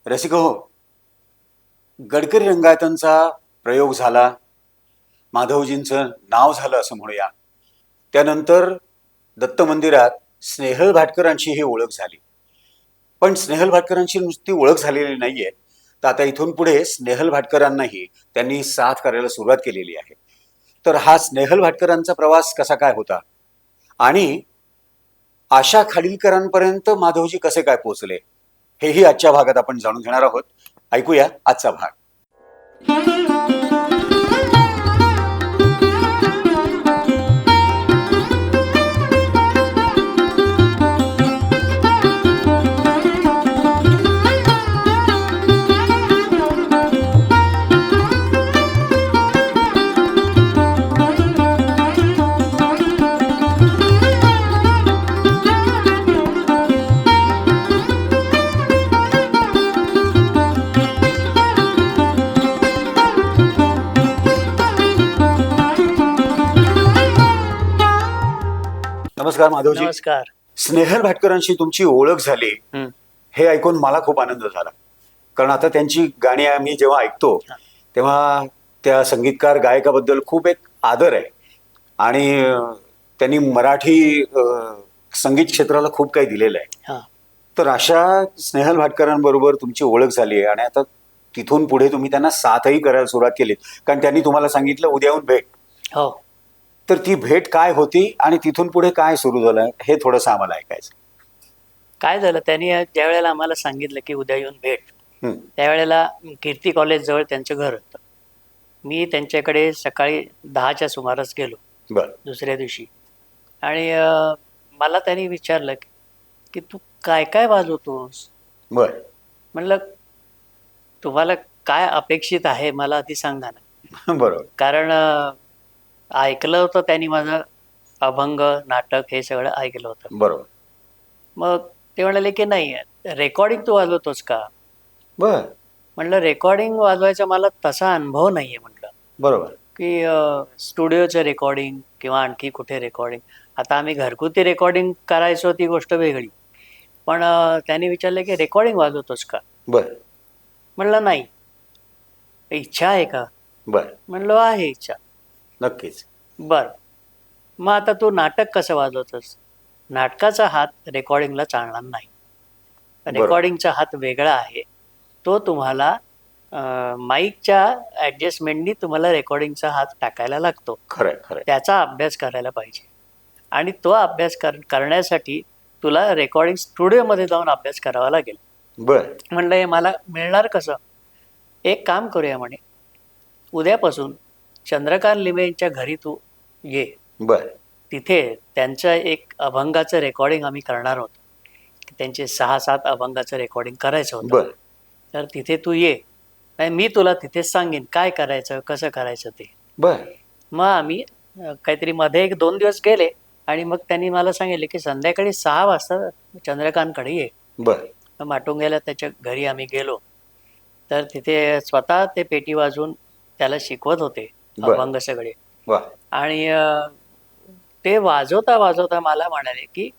रसिक हो, गडकरी रंगायतांचा प्रयोग झाला, माधवजींचं नाव झालं असं म्हणूया. त्यानंतर दत्त मंदिरात स्नेहल भाटकरांची ही ओळख झाली. पण स्नेहल भाटकरांची नुसती ओळख झालेली नाहीये, तर आता इथून पुढे स्नेहल भाटकरांनाही त्यांनी साथ करायला सुरुवात केलेली आहे. तर हा स्नेहल भाटकरांचा प्रवास कसा काय होता आणि आशा खाडीलकरांपर्यंत माधवजी कसे काय पोहोचले, हेही आजच्या भागात आपण जाणून घेणार आहोत. ऐकूया आजचा भाग. नमस्कार माधवजी. नमस्कार. स्नेहल भाटकरांशी तुमची ओळख झाली हे ऐकून मला खूप आनंद झाला. कारण आता त्यांची गाणी आम्ही जेव्हा ऐकतो तेव्हा त्या संगीतकार गायकाबद्दल खूप एक आदर आहे आणि त्यांनी मराठी संगीत क्षेत्राला खूप काही दिलेलं आहे. तर अशा स्नेहल भाटकरांबरोबर तुमची ओळख झाली आहे आणि आता तिथून पुढे तुम्ही त्यांना साथही करायला सुरुवात केली, कारण त्यांनी तुम्हाला सांगितलं उद्या येऊन भेट. हो. तर ती भेट काय होती आणि तिथून पुढे काय सुरू झालं हे थोडंसं आम्हाला ऐकायचं. काय झालं, त्यांनी ज्या वेळेला आम्हाला सांगितलं की उद्या येऊन भेट, त्यावेळेला कीर्ती कॉलेज जवळ त्यांचं घर होतं. मी त्यांच्याकडे सकाळी 10च्या सुमारास गेलो दुसऱ्या दिवशी आणि मला त्यांनी विचारलं की तू काय काय वाजवतोस. म्हणलं तुम्हाला काय अपेक्षित आहे मला आधी सांगा ना. बरोबर. कारण ऐकलं होतं त्यांनी माझं अभंग नाटक हे सगळं ऐकलं होतं. बरोबर. मग ते म्हणाले की नाही रेकॉर्डिंग तू वाजवतोस का. म्हणलं रेकॉर्डिंग वाजवायचा मला तसा अनुभव नाहीये. म्हटलं बरोबर की स्टुडिओचं रेकॉर्डिंग किंवा आणखी कुठे रेकॉर्डिंग, आता आम्ही घरगुती रेकॉर्डिंग करायचो ती गोष्ट वेगळी, पण त्यांनी विचारलं की रेकॉर्डिंग वाजवतोस का. म्हणलं नाही. इच्छा आहे का. म्हणलं आहे इच्छा. नक्कीच. बरं, मग आता तू नाटक कसं वाजवतोस. नाटकाचा हात रेकॉर्डिंगला चालणार नाही. रेकॉर्डिंगचा हात वेगळा आहे. तो तुम्हाला माईकच्या ॲडजस्टमेंटनी तुम्हाला रेकॉर्डिंगचा हात टाकायला लागतो. खरं. त्याचा अभ्यास करायला पाहिजे आणि तो अभ्यास करण्यासाठी तुला रेकॉर्डिंग स्टुडिओमध्ये जाऊन अभ्यास करावा लागेल. म्हणलं हे मला मिळणार कसं. एक काम करूया म्हणे, उद्यापासून चंद्रकांत लिमे यांच्या घरी तू ये. तिथे त्यांचं एक अभंगाचं रेकॉर्डिंग आम्ही करणार होतो. त्यांचे 6-7 अभंगाचं रेकॉर्डिंग करायचं होतं. तर तिथे तू ये, नाही मी तुला तिथेच सांगेन काय करायचं कसं करायचं ते. मग आम्ही काहीतरी मध्ये 1-2 दिवस गेले आणि मग त्यांनी मला सांगितले की संध्याकाळी 6 वाजता चंद्रकांतकडे ये. मग माटुंग्याला त्याच्या घरी आम्ही गेलो. तर तिथे स्वतः ते पेटी वाजवून त्याला शिकवत होते अभंग सगळे. आणि ते वाजवता वाजवता मला म्हणाले की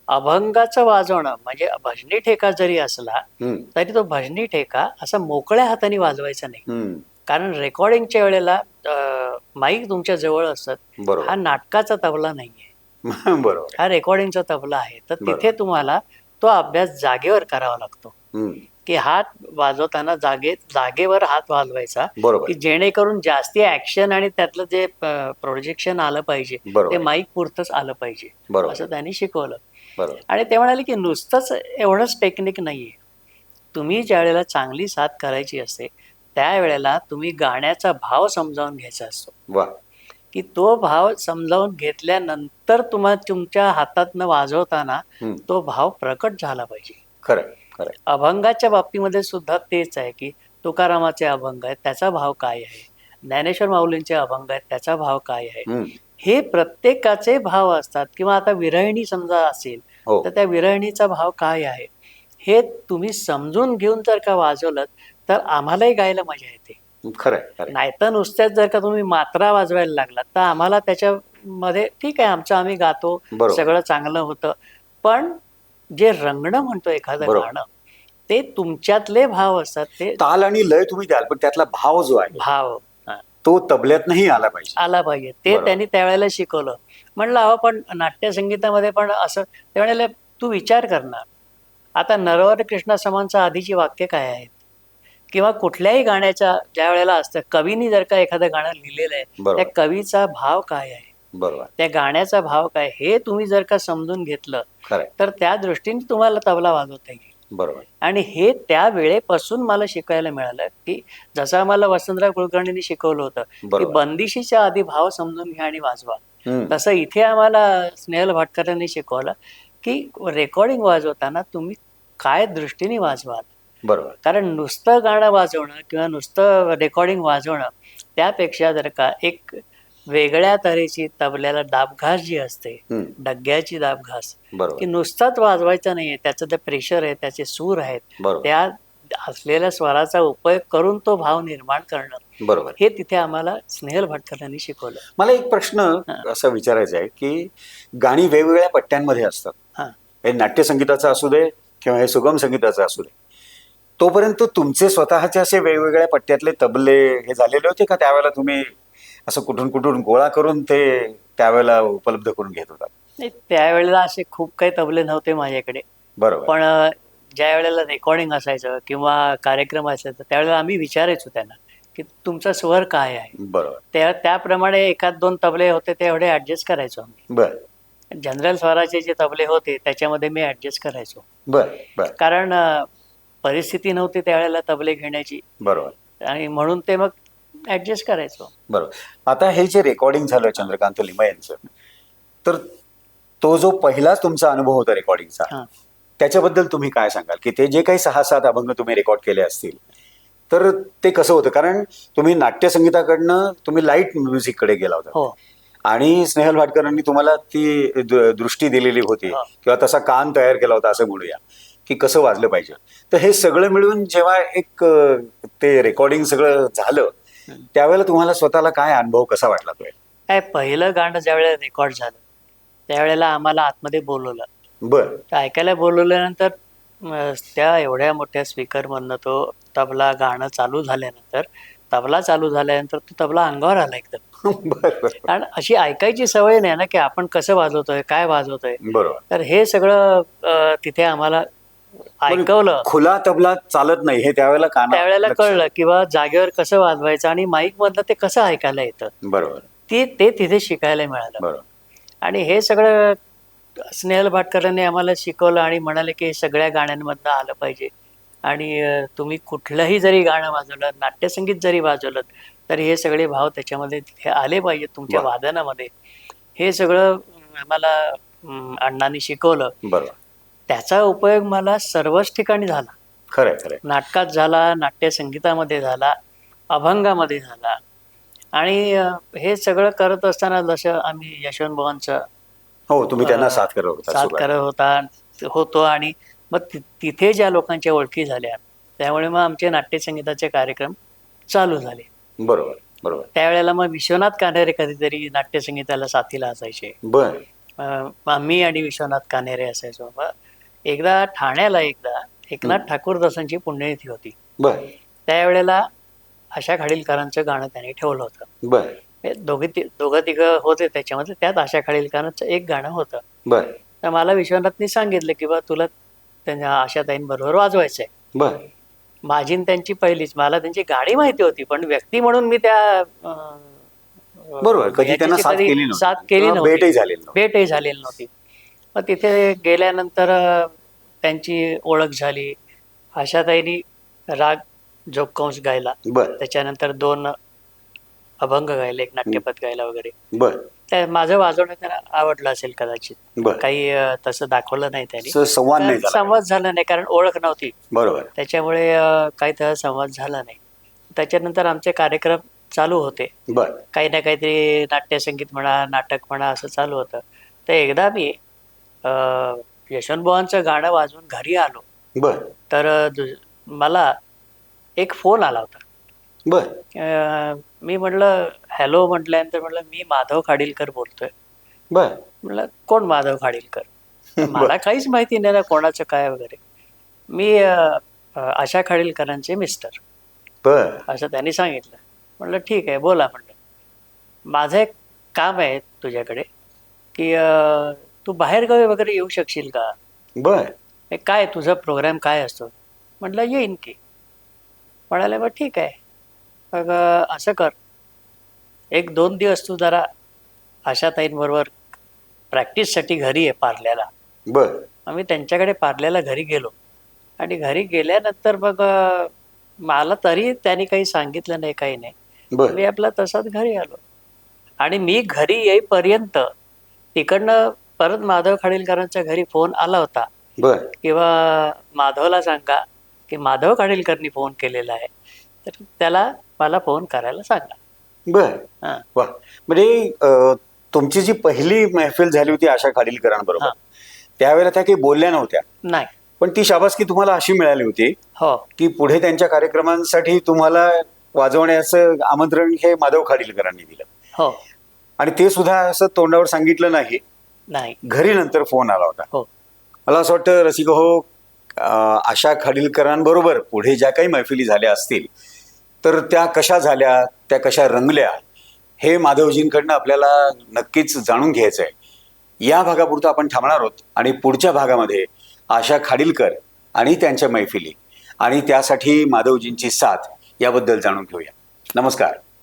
अभंगाचं वाजवणं म्हणजे भजनी ठेका जरी असला तरी तो भजनी ठेका असा मोकळ्या हाताने वाजवायचा नाही. कारण रेकॉर्डिंगच्या वेळेला माईक तुमच्या जवळ असतात. हा नाटकाचा तबला नाहीये. बरोबर, हा रेकॉर्डिंगचा तबला आहे. तर तिथे तुम्हाला तो अभ्यास जागेवर करावा लागतो की हात वाजवताना जागेवर हात वाजवायचा, की जेणेकरून जास्ती ऍक्शन आणि त्यातलं जे प्रोजेक्शन आलं पाहिजे ते माईक पुरतच आलं पाहिजे, असं त्यांनी शिकवलं. आणि ते म्हणाले की नुसतंच एवढंच टेक्निक नाहीये. तुम्ही ज्या वेळेला चांगली साथ करायची असते त्यावेळेला तुम्ही गाण्याचा भाव समजावून घ्यायचा असतो. की तो भाव समजावून घेतल्यानंतर तुमच्या हातातनं वाजवताना तो भाव प्रकट झाला पाहिजे. खरं. अभंगाच्या बाबतीमध्ये सुद्धा तेच आहे की तुकारामाचे अभंग आहेत त्याचा भाव काय आहे, ज्ञानेश्वर माऊलींचे अभंग आहेत त्याचा भाव काय आहे, हे प्रत्येकाचे भाव असतात. किंवा आता विरहिणी समजा असेल तर त्या विरहिणीचा भाव काय आहे हे तुम्ही समजून घेऊन जर का वाजवलं तर आम्हालाही गायला मजा येते. नाही तर नुसत्याच जर का तुम्ही मात्रा वाजवायला लागलात तर आम्हाला त्याच्यामध्ये ठीक आहे आमचं आम्ही गातो, सगळं चांगलं होतं, पण जे रंगणं म्हणतो एखादं गाणं ते तुमच्यातले भाव असतात, ते ताल आणि लय तुम्ही द्याल, पण त्यातला भाव जो आहे भाव तो तबल्यातनंही आला पाहिजे. आला पाहिजे. ते बरोबर. त्यांनी त्यावेळेला शिकवलं. म्हणलं अहो पण नाट्यसंगीतामध्ये पण असं, त्यावेळेला तू विचार कर ना, आता नरवर कृष्णा समांचं आधीची वाक्य काय आहेत, किंवा कुठल्याही गाण्याच्या ज्या वेळेला असतं, कवीनी जर का एखादं गाणं लिहिलेलं आहे, बरोबर. त्या कवीचा भाव काय आहे, बरोबर. त्या गाण्याचा भाव काय, हे तुम्ही जर का समजून घेतलं खरंय. तर त्या दृष्टीने तुम्हाला तबला वाजवता येईल. बरोबर. आणि हे त्या वेळेपासून मला शिकायला मिळालं, की जसं आम्हाला वसंतराव कुलकर्णींनी शिकवलं होतं की बरोबर. बंदिशीच्या आधी भाव समजून घ्या आणि वाजवा, हम्म. तसं इथे आम्हाला स्नेहल भाटकरांनी शिकवलं की रेकॉर्डिंग वाजवताना तुम्ही काय दृष्टीने वाजवाल. बरोबर. कारण नुसतं गाणं वाजवणं किंवा नुसतं रेकॉर्डिंग वाजवणं, त्यापेक्षा जर का एक वेगळ्या तऱ्हेची तबल्याला दाबघास जी असते, हम्म. डग्ग्याची दाबघास, बरोबर. की नुसताच वाजवायचं नाहीये, त्याचं ते प्रेशर आहे, त्याचे सूर आहेत, बरोबर. त्या असलेल्या स्वराचा उपयोग करून तो भाव निर्माण करणं, बरोबर. हे तिथे आम्हाला स्नेहल भाटकरांनी शिकवलं. मला एक प्रश्न असा विचारायचा आहे की गाणी वेगवेगळ्या पट्ट्यांमध्ये असतात. हा, हे नाट्यसंगीताचं असू दे किंवा हे सुगम संगीताचं असू दे, तोपर्यंत तुमचे स्वतःचे असे वेगवेगळ्या पट्ट्यातले तबले हे झालेले होते का त्यावेळेला तुम्ही असं कुठून कुठून गोळा करून ते त्यावेळेला उपलब्ध करून घेत होता? नाही, त्यावेळेला असे खूप काही तबले नव्हते माझ्याकडे. बरोबर. पण ज्या वेळेला रेकॉर्डिंग असायचं किंवा कार्यक्रम असायचा, त्यावेळेला आम्ही विचारायचो त्यांना की तुमचा स्वर काय आहे. बरोबर. त्याप्रमाणे एखाद दोन तबले होते ते एवढे ऍडजस्ट करायचो आम्ही. बर. जनरल स्वराचे जे तबले होते त्याच्यामध्ये मी ऍडजस्ट करायचो. बर. बर. कारण परिस्थिती नव्हती त्यावेळेला तबले घेण्याची. बरोबर. आणि म्हणून ते मग ऍडजस्ट करायचो. बरोबर. आता हे जे रेकॉर्डिंग झालं चंद्रकांत लिमये यांचं, तर तो जो पहिलाच तुमचा अनुभव होता रेकॉर्डिंगचा, त्याच्याबद्दल तुम्ही काय सांगाल की ते जे काही 6-7 अभंग तुम्ही रेकॉर्ड केले असतील तर ते कसं होतं? कारण तुम्ही नाट्यसंगीताकडनं तुम्ही लाईट म्युझिककडे गेला होता. हो. आणि स्नेहल भाटकरांनी तुम्हाला ती दृष्टी दिलेली होती किंवा तसा कान तयार केला होता असं म्हणूया, की कसं वाजलं पाहिजे. तर हे सगळं मिळून जेव्हा एक ते रेकॉर्डिंग सगळं झालं, त्यावेळेला तुम्हाला स्वतःला काय अनुभव कसा वाटला? तो काय पहिलं गाणं ज्या वेळेला रेकॉर्ड झालं त्यावेळेला आम्हाला आतमध्ये बोलवलं. बर. ऐकायला बोलवल्यानंतर त्या एवढ्या मोठ्या स्पीकरमधनं तो तबला गाणं चालू झाल्यानंतर, तबला चालू झाल्यानंतर तो तबला अंगावर आला एकदम. कारण अशी ऐकायची सवय नाही ना की आपण कसं वाजवतोय, काय वाजवतोय. बरोबर. तर हे सगळं तिथे आम्हाला ऐकवलं. खुला तबला चालत नाही हे त्यावेळेला कळलं किंवा जागेवर कसं वाजवायचं आणि माईक मधलं ते कसं ऐकायला येतं. बरोबर. ते तिथे शिकायला मिळालं. बरोबर. आणि हे सगळं स्नेहल भाटकरांनी आम्हाला शिकवलं आणि म्हणाले की हे सगळ्या गाण्यांमधनं आलं पाहिजे. आणि तुम्ही कुठलंही जरी गाणं वाजवलं, नाट्यसंगीत जरी वाजवलं, तर हे सगळे भाव त्याच्यामध्ये तिथे आले पाहिजेत तुमच्या वादनामध्ये. हे सगळं आम्हाला अण्णांनी शिकवलं. बरोबर. त्याचा उपयोग मला सर्वच ठिकाणी झाला. खरंय खरंय. नाटकात झाला, नाट्यसंगीतामध्ये झाला, अभंगामध्ये झाला. आणि हे सगळं करत असताना जसं आम्ही यशवंत बुवांचं तुम्ही त्यांना साथ करत होतो आणि मग तिथे ज्या लोकांच्या ओळखी झाल्या, त्यामुळे मग आमचे नाट्यसंगीताचे कार्यक्रम चालू झाले. बरोबर. बरोबर. त्यावेळेला मग विश्वनाथ कान्हेरे कधीतरी नाट्यसंगीताला साथीला असायचे. बर. मी आणि विश्वनाथ कान्हेरे असायचो. एकदा ठाण्याला एकनाथ ठाकूरदासांची पुण्यतिथी होती. बर. त्यावेळेला आशा खाडीलकरांचं गाणं त्यांनी ठेवलं होतं. बर. दोघं तिघं होते त्याच्यामध्ये, त्यात आशा खाडीलकरांचं एक गाणं होतं. बर. तर मला विश्वनाथनी सांगितलं की बा तुला त्यांच्या आशाताईंबरोबर वाजवायचंय. बर. माझी त्यांची पहिलीच, मला त्यांची गाणी माहिती होती पण व्यक्ती म्हणून मी त्या बरोबर कधी त्यांना साथ केली नव्हती, भेटही झालेली नव्हती. मग तिथे गेल्यानंतर त्यांची ओळख झाली. आशाताईंनी राग जोगकंश गायला, त्याच्यानंतर 2 अभंग गायले, एक नाट्यपद गायला वगैरे. त्या माझं वाजवणं त्यांना आवडलं असेल कदाचित. काही तसं दाखवलं नाही त्यांनी, संवाद झाला नाही कारण ओळख नव्हती. बरोबर. त्याच्यामुळे काही तसा संवाद झाला नाही. त्याच्यानंतर आमचे कार्यक्रम चालू होते. काही ना काहीतरी नाट्यसंगीत म्हणा, नाटक म्हणा, असं चालू होतं. तर एकदा मी यशवंत बुवांचं गाणं वाजवून घरी आलो. तर मला एक फोन आला होता. मी म्हटलं हॅलो म्हटल्यानंतर म्हटलं मी माधव खाडीलकर बोलतोय. म्हटलं कोण माधव खाडीलकर? मला काहीच माहिती नाही ना कोणाचं काय वगैरे. मी आशा खाडीलकरांचे मिस्टर, बर असं त्यांनी सांगितलं. म्हटलं ठीक आहे, बोला म्हटलं. माझं एक काम आहे तुझ्याकडे, की तू बाहेरगावी वगैरे येऊ शकशील का? बर हे काय तुझा प्रोग्राम काय असतो? म्हटलं येईन की. म्हणाले मग ठीक आहे. मग असं कर, 1-2 दिवस तू जरा आशाताईंबरोबर प्रॅक्टिससाठी घरी आहे पार्ल्याला. बर मग मी त्यांच्याकडे पार्ल्याला घरी गेलो आणि घरी गेल्यानंतर मग मला तरी त्यांनी काही सांगितलं नाही, काही नाही. बर मी आपला तसाच घरी आलो आणि मी घरी येईपर्यंत तिकडनं परत माधव खाडीलकरांच्या घरी फोन आला होता, बर किंवा माधवला सांगा की माधव खाडीलकरनी फोन केलेला आहे, तर त्याला मला फोन करायला सांगा. बर हां वा. म्हणजे तुमची जी पहिली मैफिल झाली होती आशा खाडीलकरांबरोबर, हां. त्यावेळेला त्या काही बोलल्या नव्हत्या, नाही. पण ती शाबासकी तुम्हाला अशी मिळाली होती हो की पुढे त्यांच्या कार्यक्रमांसाठी तुम्हाला वाजवण्याचं आमंत्रण हे माधव खाडीलकरांनी दिलं. हो. आणि ते सुद्धा असं तोंडावर सांगितलं नाही, नाही. घरी नंतर फोन आला होता. हो. मला असं वाटतं रसिक हो, आशा खाडीलकरांबरोबर पुढे ज्या काही मैफिली झाल्या असतील तर त्या कशा झाल्या, त्या कशा रंगल्या, हे माधवजींकडनं आपल्याला नक्कीच जाणून घ्यायचं आहे. या भागापुरतं आपण थांबणार आहोत आणि पुढच्या भागामध्ये आशा खाडीलकर आणि त्यांच्या मैफिली आणि त्यासाठी माधवजींची साथ याबद्दल जाणून घेऊया. नमस्कार.